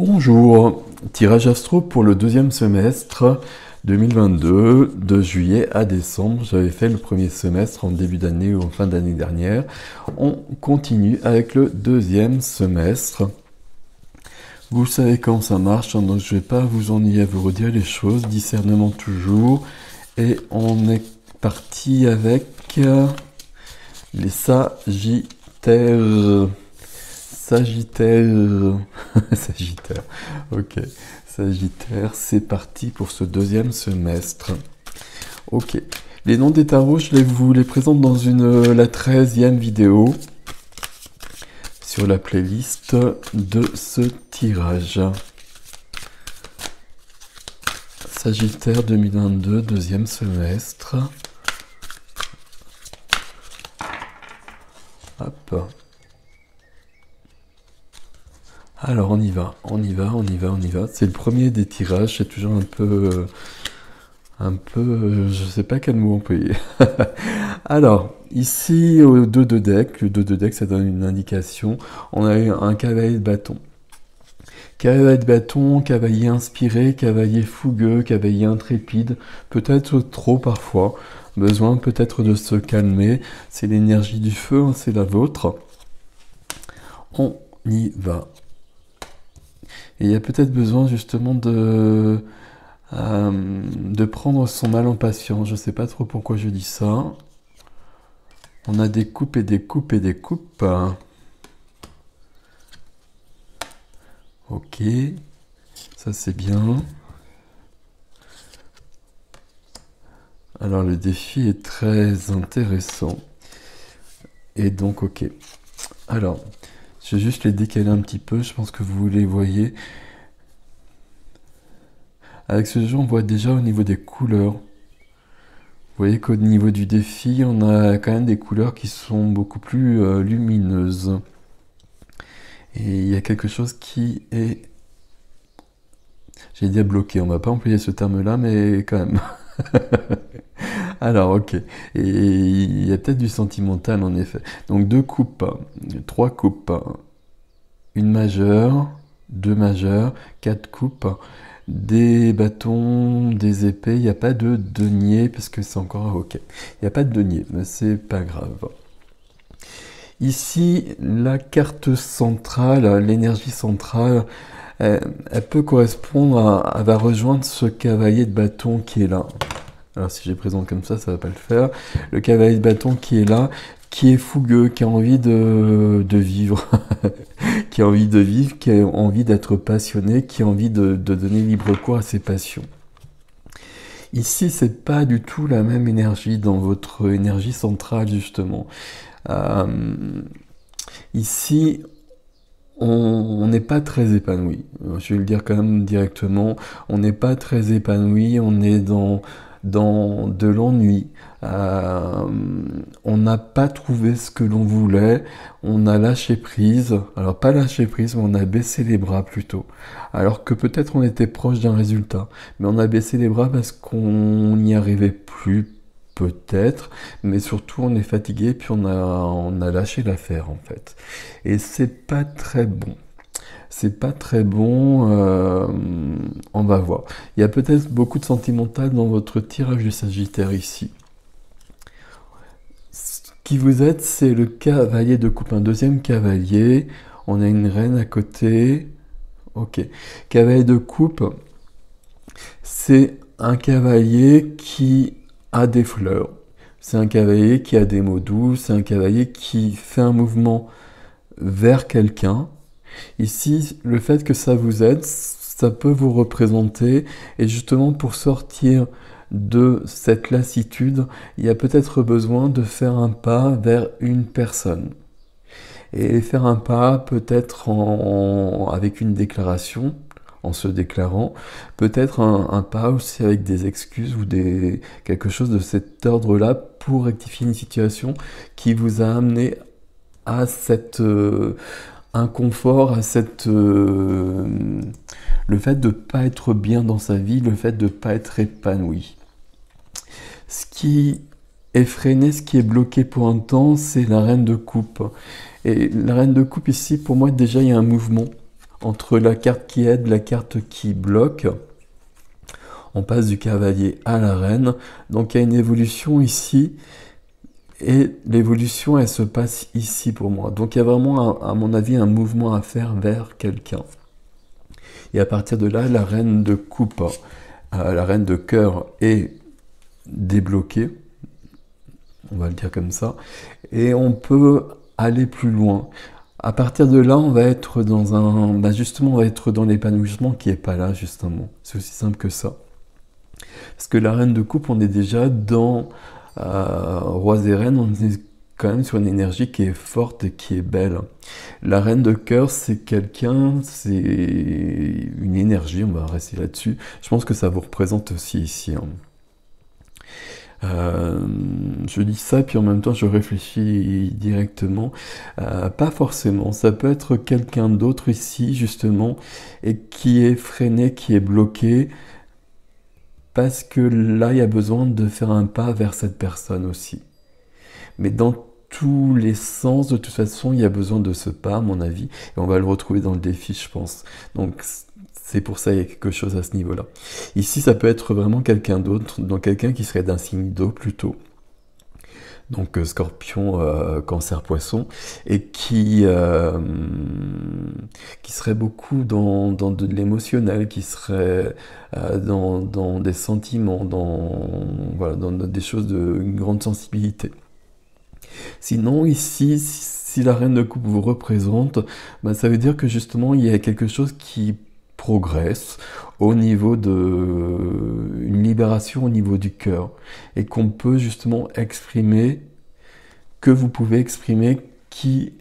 Bonjour, tirage astro pour le deuxième semestre 2022, de juillet à décembre. J'avais fait le premier semestre en début d'année ou en fin d'année dernière. On continue avec le deuxième semestre. Vous savez comment ça marche, hein, donc je ne vais pas vous ennuyer à vous redire les choses. Discernement toujours. Et on est parti avec les Sagittaires. Sagittaire, Sagittaire, ok, Sagittaire, c'est parti pour ce deuxième semestre. Ok, les noms des tarots, je vous les présente dans la 13e vidéo sur la playlist de ce tirage. Sagittaire 2022, deuxième semestre. Hop. Alors on y va. C'est le premier des tirages, c'est toujours je sais pas quel mot employer. Alors, ici au dos de deck, le dos de deck ça donne une indication, on a eu un cavalier de bâton. Cavalier de bâton, cavalier inspiré, cavalier fougueux, cavalier intrépide, peut-être trop parfois, besoin peut-être de se calmer, c'est l'énergie du feu, hein, c'est la vôtre. On y va. Et il y a peut-être besoin justement de prendre son mal en patience. Je ne sais pas trop pourquoi je dis ça. On a des coupes et des coupes et des coupes. Ok, ça c'est bien. Alors le défi est très intéressant. Et donc ok. Alors, je vais juste les décaler un petit peu, je pense que vous les voyez. Avec ce jeu, on voit déjà au niveau des couleurs. Vous voyez qu'au niveau du défi, on a quand même des couleurs qui sont beaucoup plus lumineuses. Et il y a quelque chose qui est... J'ai dit bloqué, on va pas employer ce terme-là, mais quand même. Alors, ok. Et il y a peut-être du sentimental, en effet. Donc, 2 coupes, 3 coupes, une majeure, 2 majeures, 4 coupes, des bâtons, des épées. Il n'y a pas de denier, parce que c'est encore ok. Il n'y a pas de denier, mais c'est pas grave. Ici, la carte centrale, l'énergie centrale, elle peut correspondre elle va rejoindre ce cavalier de bâton qui est là. Alors si je les présente comme ça va pas le faire. Le cavalier de bâton qui est là, qui est fougueux, qui a envie de vivre, qui a envie de vivre, qui a envie d'être passionné, qui a envie de donner libre cours à ses passions. Ici, c'est pas du tout la même énergie dans votre énergie centrale, justement. Ici, on n'est pas très épanoui. Je vais le dire quand même directement. On n'est pas très épanoui, on est dans de l'ennui. On n'a pas trouvé ce que l'on voulait. On a lâché prise. Alors pas lâché prise, mais on a baissé les bras plutôt. Alors que peut-être on était proche d'un résultat. Mais on a baissé les bras parce qu'on n'y arrivait plus. Peut-être, mais surtout on est fatigué, puis on a lâché l'affaire en fait. Et c'est pas très bon. C'est pas très bon, on va voir. Il y a peut-être beaucoup de sentimental dans votre tirage du Sagittaire ici. Ce qui vous aide, c'est le cavalier de coupe, un deuxième cavalier. On a une reine à côté. Ok. Cavalier de coupe, c'est un cavalier qui a des fleurs. C'est un cavalier qui a des mots doux, c'est un cavalier qui fait un mouvement vers quelqu'un. Ici, le fait que ça vous aide, ça peut vous représenter, et justement pour sortir de cette lassitude, il y a peut-être besoin de faire un pas vers une personne. Et faire un pas peut-être avec une déclaration, en se déclarant, peut-être un pas aussi avec des excuses ou quelque chose de cet ordre-là pour rectifier une situation qui vous a amené à cet inconfort, à le fait de ne pas être bien dans sa vie, le fait de ne pas être épanoui. Ce qui est freiné, ce qui est bloqué pour un temps, c'est la reine de coupe. Et la reine de coupe ici, pour moi, déjà, il y a un mouvement entre la carte qui aide, la carte qui bloque. On passe du cavalier à la reine. Donc il y a une évolution ici. Et l'évolution, elle se passe ici pour moi. Donc il y a vraiment, à mon avis, un mouvement à faire vers quelqu'un. Et à partir de là, la reine de coupe, la reine de cœur est débloquée. On va le dire comme ça. Et on peut aller plus loin. À partir de là, on va être dans justement, on va être dans l'épanouissement qui n'est pas là, justement. C'est aussi simple que ça. Parce que la reine de coupe, on est déjà dans Rois et Reines, on est quand même sur une énergie qui est forte et qui est belle. La reine de cœur, c'est quelqu'un, c'est une énergie, on va rester là-dessus. Je pense que ça vous représente aussi ici. Je dis ça, puis en même temps je réfléchis directement. Pas forcément, ça peut être quelqu'un d'autre ici, justement, et qui est freiné, qui est bloqué, parce que là, il y a besoin de faire un pas vers cette personne aussi. Mais dans tous les sens, de toute façon, il y a besoin de ce pas, à mon avis, et on va le retrouver dans le défi, je pense. Donc, c'est pour ça qu'il y a quelque chose à ce niveau-là. Ici, ça peut être vraiment quelqu'un d'autre, donc quelqu'un qui serait d'un signe d'eau plutôt. Donc Scorpion, Cancer, Poisson, et qui serait beaucoup dans de l'émotionnel, qui serait dans des sentiments, voilà, dans des choses de grande sensibilité. Sinon, ici, si la reine de coupe vous représente, ça veut dire que justement, il y a quelque chose qui progresse au niveau une libération au niveau du cœur, et qu'on peut justement exprimer, que vous pouvez exprimer qui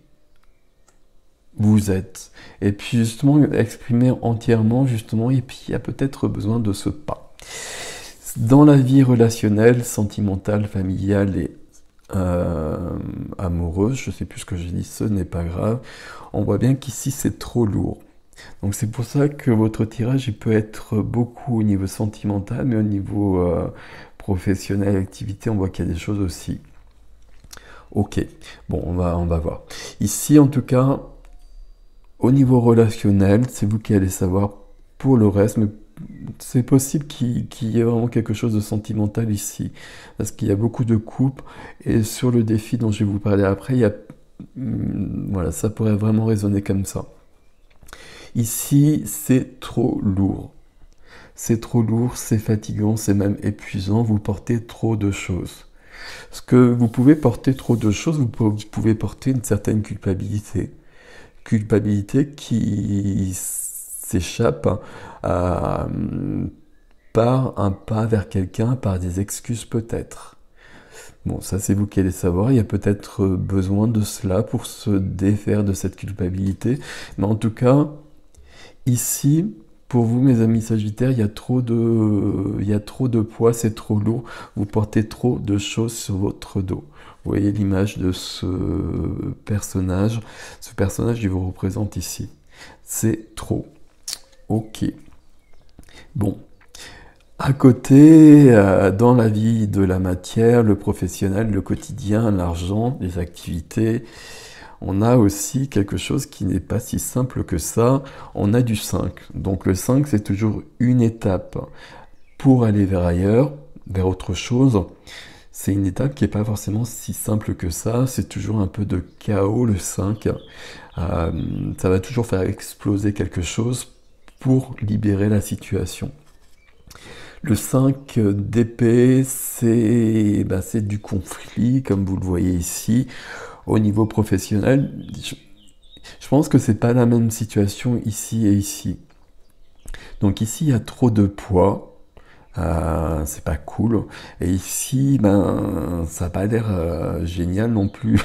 vous êtes, et puis justement exprimer entièrement, justement, et puis il y a peut-être besoin de ce pas. Dans la vie relationnelle, sentimentale, familiale et amoureuse, je sais plus ce que j'ai dit, ce n'est pas grave, on voit bien qu'ici c'est trop lourd. Donc c'est pour ça que votre tirage il peut être beaucoup au niveau sentimental, mais au niveau professionnel, activité, on voit qu'il y a des choses aussi. Ok, bon, on va voir. Ici, en tout cas, au niveau relationnel, c'est vous qui allez savoir pour le reste, mais c'est possible qu'il y ait vraiment quelque chose de sentimental ici, parce qu'il y a beaucoup de couples, et sur le défi dont je vais vous parler après, voilà, ça pourrait vraiment résonner comme ça. Ici, c'est trop lourd. C'est trop lourd, c'est fatigant, c'est même épuisant, vous portez trop de choses. Parce que vous pouvez porter trop de choses, vous pouvez porter une certaine culpabilité. Culpabilité qui s'échappe par un pas vers quelqu'un, par des excuses peut-être. Bon, ça c'est vous qui allez savoir, il y a peut-être besoin de cela pour se défaire de cette culpabilité. Mais en tout cas, ici, pour vous, mes amis Sagittaires, il y a trop de poids, c'est trop lourd. Vous portez trop de choses sur votre dos. Vous voyez l'image de ce personnage. Ce personnage, il vous représente ici. C'est trop. Ok. Bon. À côté, dans la vie de la matière, le professionnel, le quotidien, l'argent, les activités, on a aussi quelque chose qui n'est pas si simple que ça, on a du 5. Donc le 5, c'est toujours une étape pour aller vers ailleurs, vers autre chose. C'est une étape qui n'est pas forcément si simple que ça, c'est toujours un peu de chaos le 5. Ça va toujours faire exploser quelque chose pour libérer la situation. Le 5 d'épée, c'est du conflit, comme vous le voyez ici. Au niveau professionnel, je pense que c'est pas la même situation ici et ici. Donc ici, il y a trop de poids, c'est pas cool. Et ici, ça n'a pas l'air génial non plus.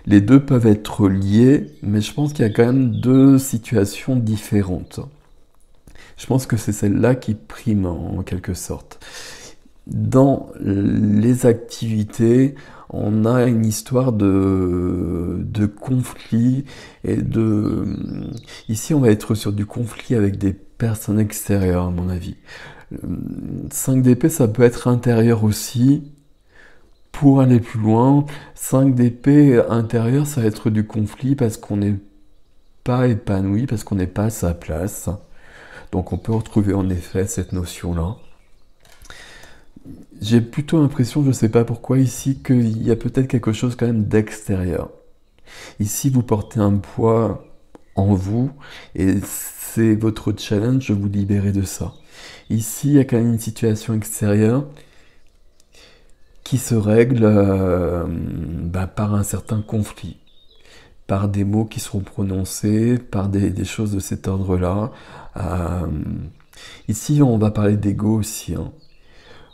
Les deux peuvent être liés, mais je pense qu'il y a quand même deux situations différentes. Je pense que c'est celle-là qui prime en quelque sorte. Dans les activités, on a une histoire de conflit et Ici, on va être sur du conflit avec des personnes extérieures, à mon avis. 5 d'épée, ça peut être intérieur aussi. Pour aller plus loin, 5 d'épée intérieur, ça va être du conflit parce qu'on est pas épanoui parce qu'on n'est pas à sa place. Donc on peut retrouver en effet cette notion-là. J'ai plutôt l'impression, je ne sais pas pourquoi ici, qu'il y a peut-être quelque chose quand même d'extérieur. Ici, vous portez un poids en vous et c'est votre challenge de vous libérer de ça. Ici, il y a quand même une situation extérieure qui se règle par un certain conflit, par des mots qui seront prononcés, par des choses de cet ordre-là. Euh, Ici, on va parler d'ego aussi, hein.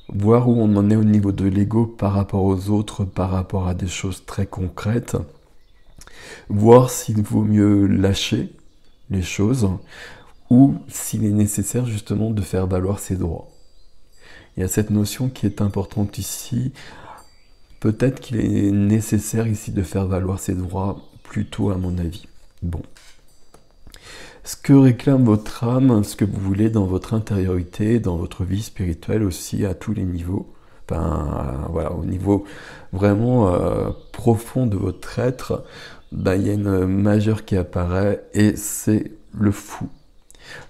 Voir où on en est au niveau de l'ego par rapport aux autres, par rapport à des choses très concrètes. Voir s'il vaut mieux lâcher les choses ou s'il est nécessaire justement de faire valoir ses droits. Il y a cette notion qui est importante ici. Peut-être qu'il est nécessaire ici de faire valoir ses droits plutôt à mon avis. Bon. Ce que réclame votre âme, ce que vous voulez dans votre intériorité, dans votre vie spirituelle aussi, à tous les niveaux. Enfin, voilà, au niveau vraiment profond de votre être, il y a une majeure qui apparaît et c'est le fou.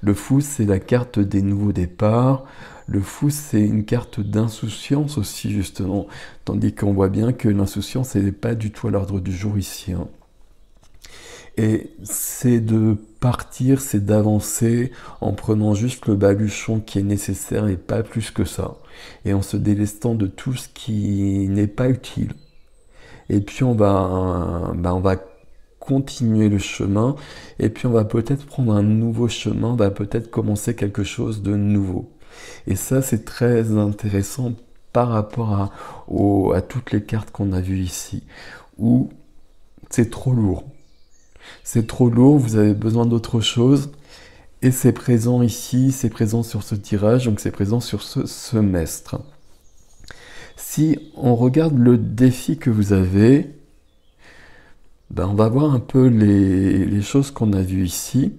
Le fou, c'est la carte des nouveaux départs. Le fou, c'est une carte d'insouciance aussi, justement. Tandis qu'on voit bien que l'insouciance, elle n'est pas du tout à l'ordre du jour ici, hein. Et c'est de partir, c'est d'avancer en prenant juste le baluchon qui est nécessaire et pas plus que ça. Et en se délestant de tout ce qui n'est pas utile. Et puis on va continuer le chemin. Et puis on va peut-être prendre un nouveau chemin, on va peut-être commencer quelque chose de nouveau. Et ça, c'est très intéressant par rapport à toutes les cartes qu'on a vues ici. Où c'est trop lourd. C'est trop lourd, vous avez besoin d'autre chose. Et c'est présent ici, c'est présent sur ce tirage, donc c'est présent sur ce semestre. Si on regarde le défi que vous avez, on va voir un peu les choses qu'on a vues ici,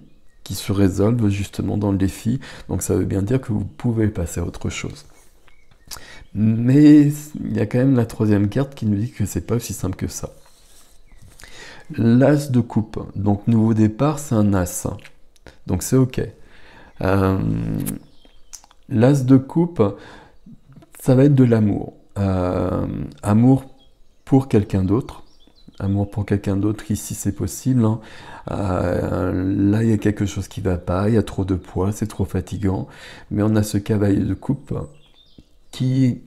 qui se résolvent justement dans le défi. Donc ça veut bien dire que vous pouvez passer à autre chose. Mais il y a quand même la troisième carte qui nous dit que c'est pas aussi simple que ça. L'as de coupe, donc nouveau départ, c'est un as, donc c'est ok. L'as de coupe, ça va être de l'amour. Amour pour quelqu'un d'autre. Amour pour quelqu'un d'autre, ici c'est possible, hein. Là il y a quelque chose qui va pas, il y a trop de poids, c'est trop fatigant. Mais on a ce cavalier de coupe qui,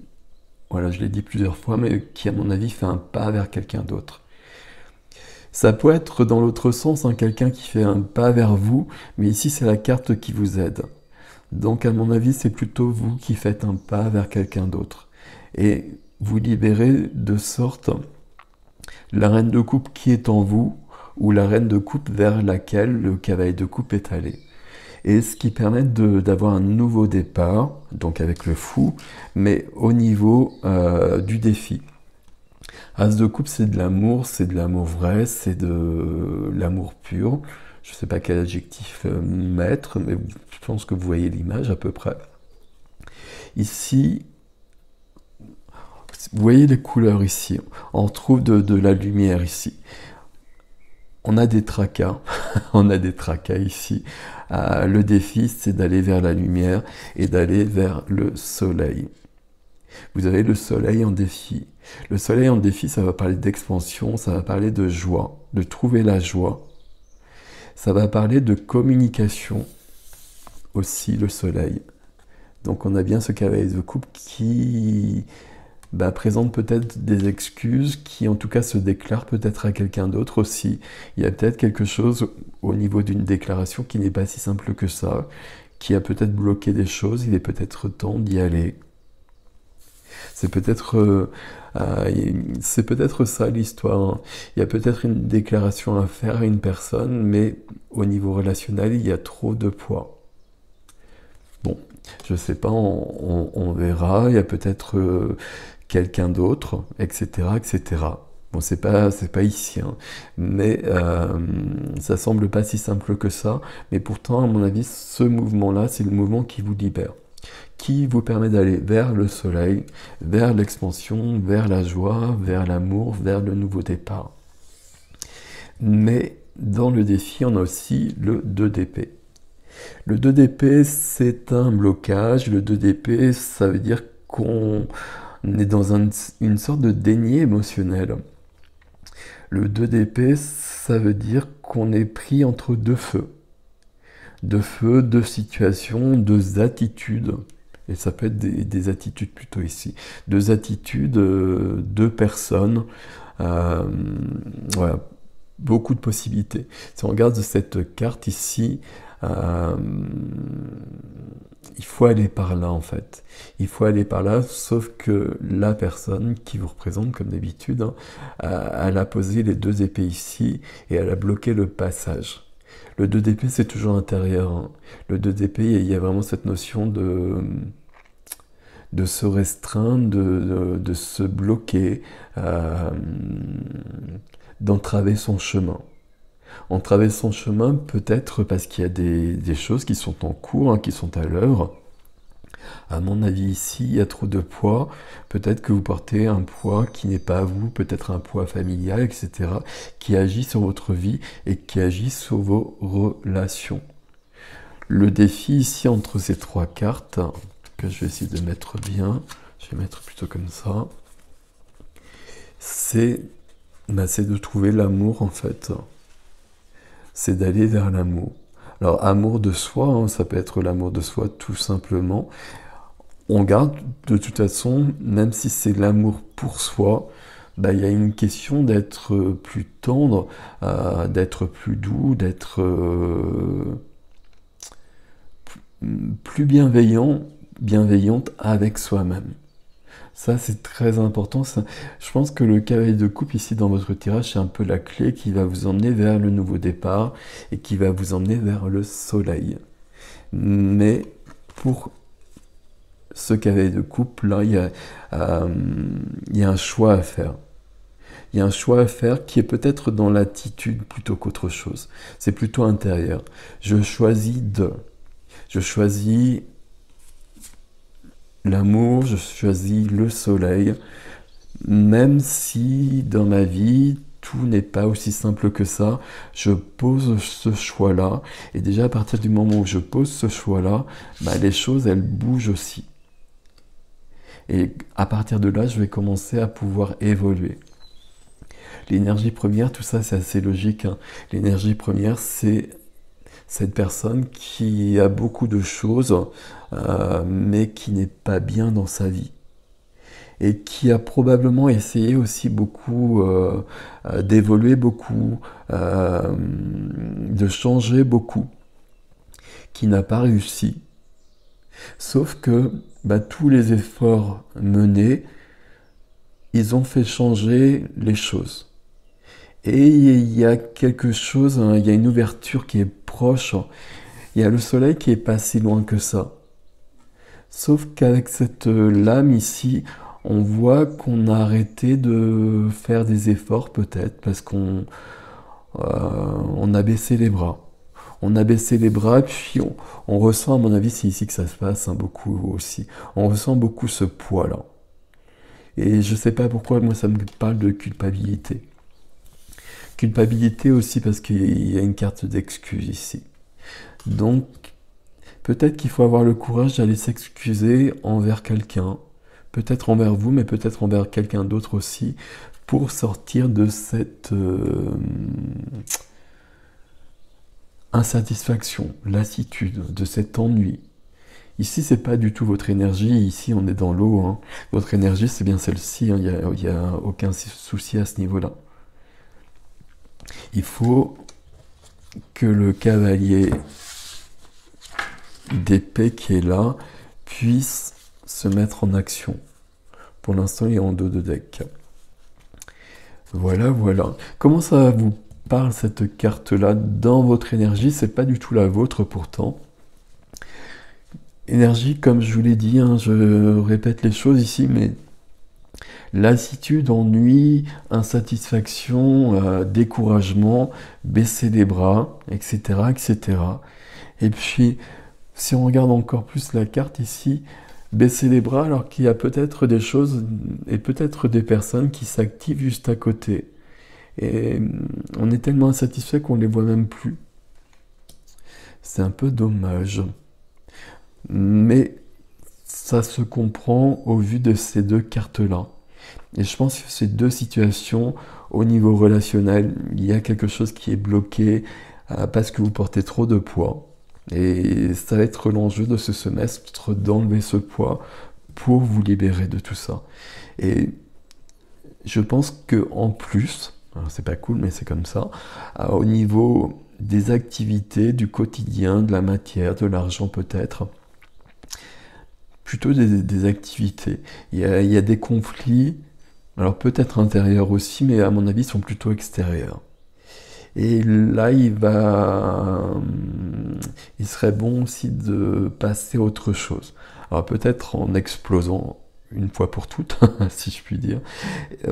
voilà, je l'ai dit plusieurs fois, mais qui à mon avis fait un pas vers quelqu'un d'autre. Ça peut être dans l'autre sens, hein, quelqu'un qui fait un pas vers vous, mais ici c'est la carte qui vous aide. Donc à mon avis, c'est plutôt vous qui faites un pas vers quelqu'un d'autre. Et vous libérez de sorte la reine de coupe qui est en vous, ou la reine de coupe vers laquelle le cavalier de coupe est allé. Et ce qui permet d'avoir un nouveau départ, donc avec le fou, mais au niveau du défi. As de coupe, c'est de l'amour vrai, c'est de l'amour pur. Je ne sais pas quel adjectif mettre, mais je pense que vous voyez l'image à peu près. Ici, vous voyez les couleurs ici. On retrouve de la lumière ici. On a des tracas, on a des tracas ici. Le défi, c'est d'aller vers la lumière et d'aller vers le soleil. Vous avez le soleil en défi. Le soleil en défi, ça va parler d'expansion, ça va parler de joie, de trouver la joie. Ça va parler de communication aussi, le soleil. Donc on a bien ce cavalier de coupe qui présente peut-être des excuses, qui en tout cas se déclare peut-être à quelqu'un d'autre aussi. Il y a peut-être quelque chose au niveau d'une déclaration qui n'est pas si simple que ça, qui a peut-être bloqué des choses, il est peut-être temps d'y aller. C'est peut-être ça l'histoire, hein. Il y a peut-être une déclaration à faire à une personne, mais au niveau relationnel, il y a trop de poids. Bon, je sais pas, on verra. Il y a peut-être quelqu'un d'autre, etc., etc. Bon, c'est pas ici, hein. Mais ça semble pas si simple que ça. Mais pourtant, à mon avis, ce mouvement-là, c'est le mouvement qui vous libère, qui vous permet d'aller vers le soleil, vers l'expansion, vers la joie, vers l'amour, vers le nouveau départ. Mais dans le défi, on a aussi le 2 d'épée. Le 2 d'épée, c'est un blocage. Le 2 d'épée, ça veut dire qu'on est dans une sorte de déni émotionnel. Le 2 d'épée, ça veut dire qu'on est pris entre deux feux. Deux feux, deux situations, deux attitudes. Et ça peut être des attitudes plutôt ici. Deux attitudes, deux personnes. Voilà, beaucoup de possibilités. Si on regarde cette carte ici, il faut aller par là en fait. Il faut aller par là, sauf que la personne qui vous représente comme d'habitude, hein, elle a posé les 2 épées ici et elle a bloqué le passage. Le 2 d'épée c'est toujours intérieur. Hein. Le 2 d'épée, il y a vraiment cette notion de se restreindre, de se bloquer, d'entraver son chemin. Entraver son chemin peut-être parce qu'il y a des choses qui sont en cours, hein, qui sont à l'œuvre. À mon avis ici, il y a trop de poids. Peut-être que vous portez un poids qui n'est pas à vous, peut-être un poids familial, etc. qui agit sur votre vie et qui agit sur vos relations. Le défi ici entre ces 3 cartes, que je vais essayer de mettre bien, je vais mettre plutôt comme ça, c'est de trouver l'amour en fait. C'est d'aller vers l'amour. Alors, amour de soi, hein, ça peut être l'amour de soi tout simplement. On garde de toute façon, même si c'est l'amour pour soi, bah, y a une question d'être plus tendre, d'être plus doux, d'être plus bienveillante avec soi-même. Ça, c'est très important. Ça, je pense que le cavalier de coupe ici dans votre tirage, c'est un peu la clé qui va vous emmener vers le nouveau départ et qui va vous emmener vers le soleil. Mais pour ce cavalier de coupe, là, il y a un choix à faire. Il y a un choix à faire qui est peut-être dans l'attitude plutôt qu'autre chose. C'est plutôt intérieur. Je choisis l'amour, je choisis le soleil, même si dans ma vie, tout n'est pas aussi simple que ça, je pose ce choix-là, et déjà à partir du moment où je pose ce choix-là, bah, les choses, elles bougent aussi. Et à partir de là, je vais commencer à pouvoir évoluer. L'énergie première, tout ça, c'est assez logique. Hein. L'énergie première, c'est cette personne qui a beaucoup de choses, mais qui n'est pas bien dans sa vie. Et qui a probablement essayé aussi beaucoup d'évoluer beaucoup, de changer beaucoup, qui n'a pas réussi. Sauf que bah, tous les efforts menés, ils ont fait changer les choses. Et il y a quelque chose, hein, il y a une ouverture qui est proche. Il y a le soleil qui est pas si loin que ça. Sauf qu'avec cette lame ici, on voit qu'on a arrêté de faire des efforts peut-être parce qu'on a baissé les bras. On a baissé les bras, puis on ressent, à mon avis, c'est ici que ça se passe, hein, beaucoup aussi. On ressent beaucoup ce poids-là. Et je sais pas pourquoi, moi, ça me parle de culpabilité. Culpabilité aussi parce qu'il y a une carte d'excuse ici. Donc, peut-être qu'il faut avoir le courage d'aller s'excuser envers quelqu'un, peut-être envers vous, mais peut-être envers quelqu'un d'autre aussi, pour sortir de cette insatisfaction, lassitude, de cet ennui. Ici, c'est pas du tout votre énergie, ici on est dans l'eau. Hein. Votre énergie, c'est bien celle-ci, hein. Il n'y a aucun souci à ce niveau-là. Il faut que le cavalier d'épée qui est là puisse se mettre en action. Pour l'instant, il est en dos de deck. Voilà, voilà. Comment ça vous parle cette carte-là dans votre énergie? C'est pas du tout la vôtre pourtant. Énergie, comme je vous l'ai dit, hein, je répète les choses ici, mais lassitude, ennui, insatisfaction, découragement, baisser les bras, etc., etc. Et puis, si on regarde encore plus la carte ici, baisser les bras alors qu'il y a peut-être des choses et peut-être des personnes qui s'activent juste à côté. Et on est tellement insatisfait qu'on ne les voit même plus. C'est un peu dommage. Mais ça se comprend au vu de ces deux cartes-là. Et je pense que ces deux situations, au niveau relationnel, il y a quelque chose qui est bloqué parce que vous portez trop de poids. Et ça va être l'enjeu de ce semestre, d'enlever ce poids pour vous libérer de tout ça. Et je pense que en plus, c'est pas cool, mais c'est comme ça, au niveau des activités, du quotidien, de la matière, de l'argent peut-être, plutôt des activités. Il y a des conflits, alors peut-être intérieurs aussi, mais à mon avis, ils sont plutôt extérieurs. Et là, il serait bon aussi de passer à autre chose. Alors peut-être en explosant une fois pour toutes, si je puis dire,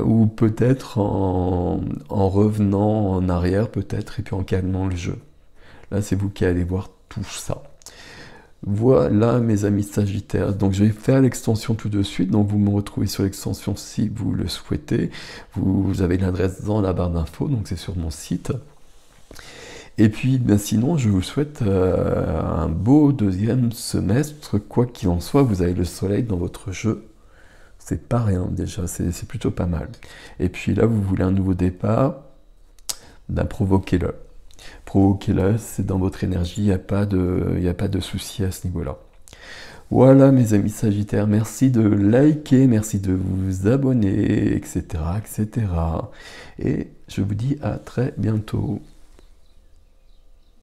ou peut-être en revenant en arrière, peut-être, et puis en calmant le jeu. Là, c'est vous qui allez voir tout ça. Voilà mes amis Sagittaires, donc je vais faire l'extension tout de suite, donc vous me retrouvez sur l'extension si vous le souhaitez, vous avez l'adresse dans la barre d'infos, donc c'est sur mon site. Et puis ben sinon je vous souhaite un beau deuxième semestre, quoi qu'il en soit, vous avez le soleil dans votre jeu, c'est pas rien déjà, c'est plutôt pas mal. Et puis là vous voulez un nouveau départ, ben provoquez-le. Provoquez-le, c'est dans votre énergie, il n'y a pas de souci à ce niveau-là. Voilà mes amis Sagittaires, merci de liker, merci de vous abonner, etc., etc. Et je vous dis à très bientôt.